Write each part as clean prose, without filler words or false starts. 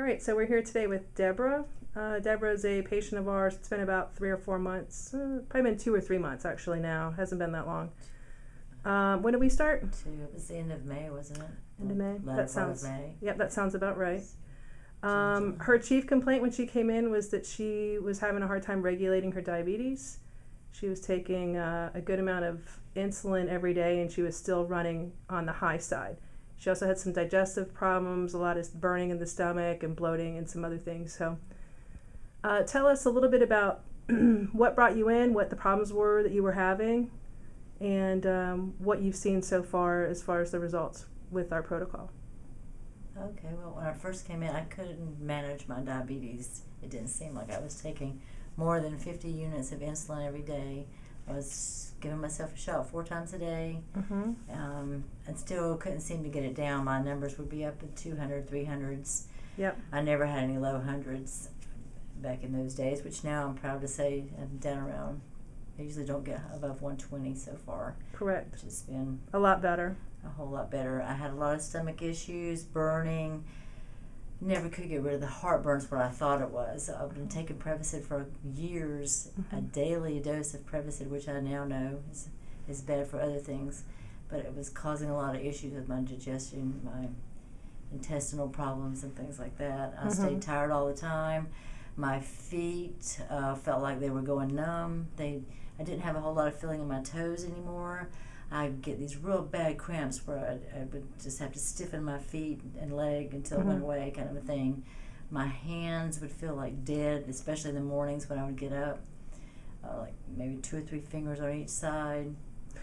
All right, so we're here today with Deborah. Deborah is a patient of ours. It's been about 3 or 4 months, probably been 2 or 3 months actually now. Hasn't been that long. When did we start? It was the end of May, wasn't it? End of May. That sounds. May. Yep, that sounds about right. Her chief complaint when she came in was that she was having a hard time regulating her diabetes. She was taking a good amount of insulin every day, and she was still running on the high side. She also had some digestive problems, a lot of burning in the stomach and bloating and some other things. So tell us a little bit about what brought you in, what the problems were that you were having, and what you've seen so far as the results with our protocol. Okay, well, when I first came in, I couldn't manage my diabetes. It didn't seem like I was taking more than 50 units of insulin every day. I was giving myself a shot 4 times a day, and still couldn't seem to get it down. My numbers would be up in 200, 300s. Yep. I never had any low hundreds back in those days, which now I'm proud to say I'm down around. I usually don't get above 120 so far. Correct. Which has been a lot better. A whole lot better. I had a lot of stomach issues, burning. Never could get rid of the heartburn's what I thought it was. I've been taking Prevacid for years, a daily dose of Prevacid, which I now know is bad for other things, but it was causing a lot of issues with my digestion, my intestinal problems and things like that. I stayed tired all the time. My feet felt like they were going numb. I didn't have a whole lot of feeling in my toes anymore. I'd get these real bad cramps where I would just have to stiffen my feet and leg until it went away, kind of a thing. My hands would feel like dead, especially in the mornings when I would get up, like maybe 2 or 3 fingers on each side.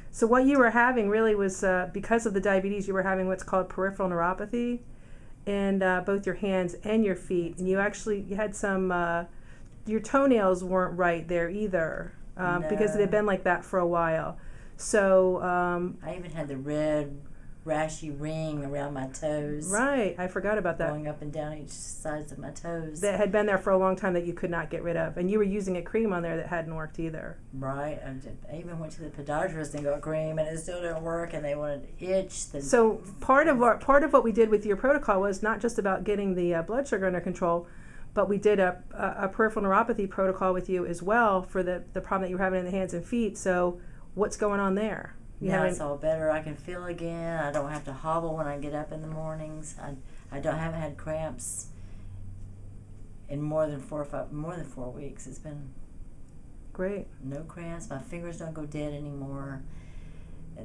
So what you were having really was, because of the diabetes, you were having what's called peripheral neuropathy in both your hands and your feet. And you had some, your toenails weren't right there either, because it had been like that for a while. So I even had the red rashy ring around my toes. Right, I forgot about that. Going up and down each sides of my toes. That had been there for a long time that you could not get rid of, and you were using a cream on there that hadn't worked either. Right, I even went to the podiatrist and got cream, and it still didn't work, and they wanted to itch. So part of what we did with your protocol was not just about getting the blood sugar under control, but we did a peripheral neuropathy protocol with you as well for the problem that you were having in the hands and feet. So what's going on there? Now it's all better. I can feel again. I don't have to hobble when I get up in the mornings. I haven't had cramps in more than 4 weeks. It's been great. No cramps. My fingers don't go dead anymore.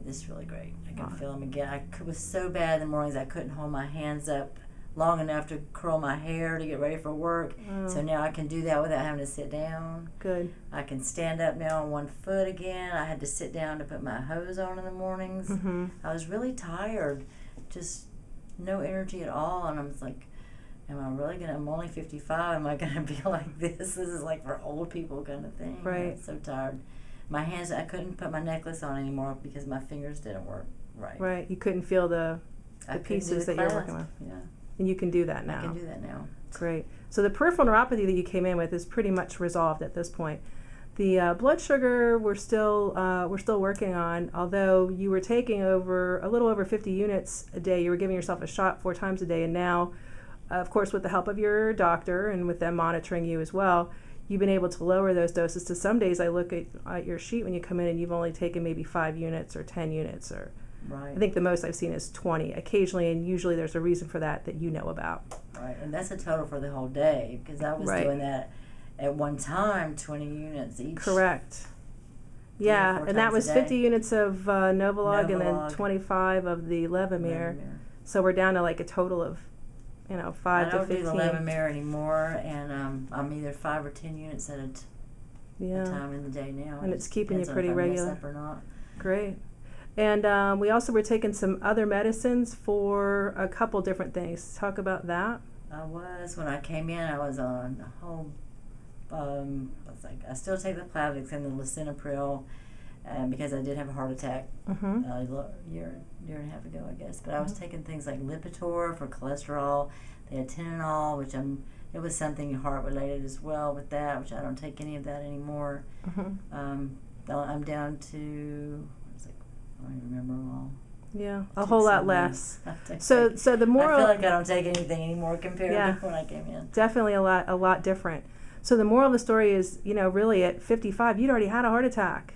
This is really great. I can feel them again. It was so bad in the mornings I couldn't hold my hands up long enough to curl my hair to get ready for work. So now I can do that without having to sit down. Good. I can stand up now on 1 foot again. I had to sit down to put my hose on in the mornings. I was really tired, just no energy at all, and I was like, I'm only 55, am I gonna be like this? This is like for old people kind of thing. Right. I was so tired. My hands, I couldn't put my necklace on anymore because my fingers didn't work right. Right, you couldn't feel the pieces that you're working with. Yeah. And you can do that now. I can do that now. Great. So the peripheral neuropathy that you came in with is pretty much resolved at this point. The blood sugar we're still working on. Although you were taking a little over 50 units a day, you were giving yourself a shot 4 times a day, and now, of course, with the help of your doctor and with them monitoring you as well, you've been able to lower those doses. To some days, I look at your sheet when you come in, and you've only taken maybe 5 units or 10 units or. Right. I think the most I've seen is 20 occasionally, and usually there's a reason for that you know about. Right, and that's a total for the whole day, because I was doing that at one time, 20 units each. Correct. Yeah, and that was 50 units of Novolog and then 25 of the Levemir. So we're down to like a total of, 5 to 15. I don't do the Levemir anymore, and I'm either 5 or 10 units at a time in the day now. And it's keeping you pretty regular. Mess up or not. Great. And we also were taking some other medicines for a couple different things. Talk about that. When I came in, I was on a whole, I still take the Plavix and the lisinopril, because I did have a heart attack a year and a half ago, I guess. But I was taking things like Lipitor for cholesterol. They had Tylenol, which it was something heart related as well with that, which I don't take any of that anymore. I'm down to, I don't even remember them all. Yeah, a whole lot less. So the I feel moral, like I don't take anything anymore compared Yeah. to when I came in. definitely a lot different. So the moral of the story is, really at 55, you'd already had a heart attack.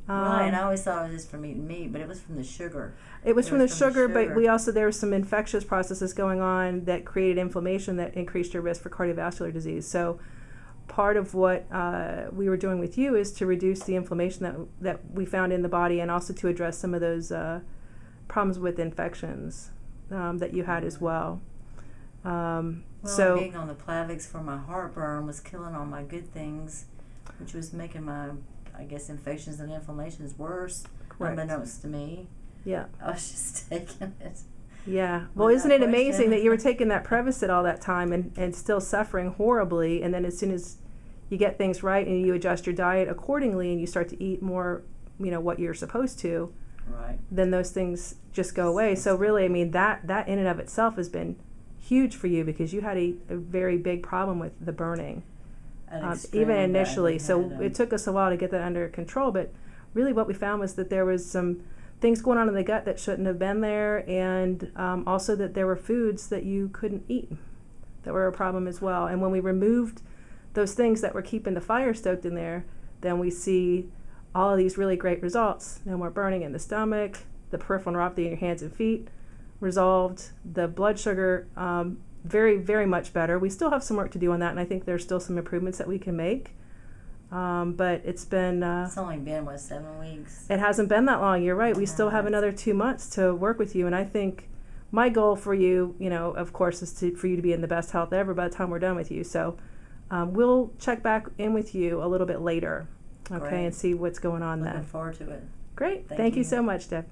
Right, and I always thought it was just from eating meat, but it was from the sugar. It was from the sugar, but sugar. we also, there were some infectious processes going on that created inflammation that increased your risk for cardiovascular disease. So part of what we were doing with you is to reduce the inflammation that we found in the body, and also to address some of those problems with infections that you had as well. So being on the Plavix for my heartburn was killing all my good things, which was making my, I guess, infections and inflammations worse, correct. unbeknownst to me. Yeah. I was just taking it. Yeah. Well, Without isn't it question. amazing that you were taking that Prevacid all that time and still suffering horribly, and then as soon as you get things right and you adjust your diet accordingly and you start to eat more, what you're supposed to, Right. then those things just go away. So really, I mean, that in and of itself has been huge for you, because you had a very big problem with the burning, even initially. So it took us a while to get that under control, but really what we found was that there was some things going on in the gut that shouldn't have been there, and also that there were foods that you couldn't eat that were a problem as well. And when we removed those things that were keeping the fire stoked in there, then we see all of these really great results. No more burning in the stomach, the peripheral neuropathy in your hands and feet resolved, the blood sugar very, very much better. We still have some work to do on that, and I think there's still some improvements that we can make. But it's been... it's only been, 7 weeks? It hasn't been that long, you're right. We still have another 2 months to work with you, and I think my goal for you, of course, is for you to be in the best health ever by the time we're done with you. So we'll check back in with you a little bit later, okay, Great. And see what's going on Looking then. forward to it. Great. Thank Thank you you so much, Deb.